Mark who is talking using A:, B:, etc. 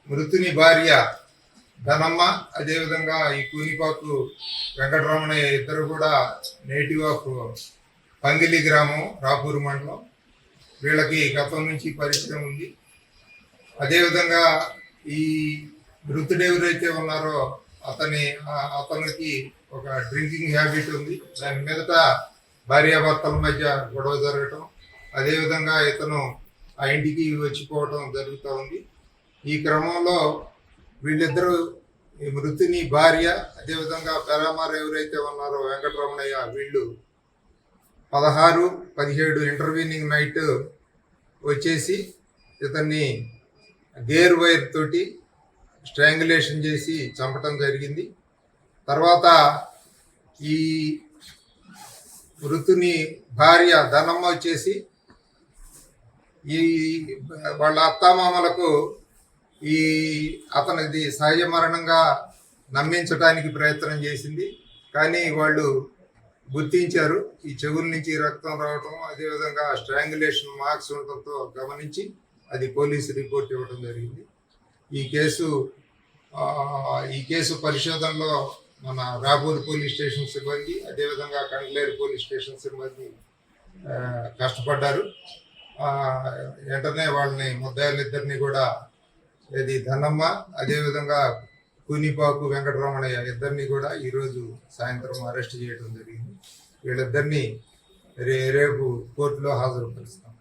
A: మృతుని భార్య ధనమ్మ, అదేవిధంగా ఈ కూనిపాకు వెంకటరమణయ్య ఇద్దరు కూడా నేటివ్ ఆఫ్ పంగిలి గ్రామం, రాపూర్ మండలం. వీళ్ళకి గతం నుంచి పరిచయం ఉంది. అదేవిధంగా ఈ మృతుడు ఎవరైతే ఉన్నారో అతనికి ఒక డ్రింకింగ్ హ్యాబిట్ ఉంది. దాని మీదట భార్యాభర్తల మధ్య గొడవ జరగటం, అదేవిధంగా ఇతను ఆ ఇంటికి వచ్చిపోవడం జరుగుతూ ఉంది. ఈ క్రమంలో వీళ్ళిద్దరూ ఈ మృతుని భార్య, అదేవిధంగా పెరామార్ ఎవరైతే ఉన్నారో వెంకటరమణయ్య, వీళ్ళు 16, 17 ఇంటర్వ్యూనింగ్ నైట్ వచ్చేసి ఇతన్ని గేర్ వైర్ తోటి స్ట్రాంగులేషన్ చేసి చంపటం జరిగింది. తర్వాత ఈ మృతుని భార్య ధనమ్మ వచ్చేసి ఈ వాళ్ళ అత్తామామలకు అతనిది సహజ మరణంగా నమ్మించడానికి ప్రయత్నం చేసింది. కానీ వాళ్ళు గుర్తించారు, ఈ చెవుల నుంచి రక్తం రావటం, అదేవిధంగా స్ట్రాంగులేషన్ మార్క్స్ ఉండటంతో గమనించి అది పోలీసు రిపోర్ట్ ఇవ్వడం జరిగింది. ఈ కేసు పరిశోధనలో మన రాపూర్ పోలీస్ స్టేషన్ సిబ్బంది, అదేవిధంగా కండ్లేరు పోలీస్ స్టేషన్ సిబ్బంది కష్టపడ్డారు. వెంటనే వాళ్ళని ముద్దాయిలిద్దరిని కూడా, ఇది ధనమ్మ, అదేవిధంగా కూనిపాకు వెంకటరమణయ్య ఇద్దరిని కూడా ఈరోజు సాయంత్రం అరెస్ట్ చేయడం జరిగింది. వీళ్ళిద్దరిని రేపు కోర్టులో హాజరుపరుస్తాం.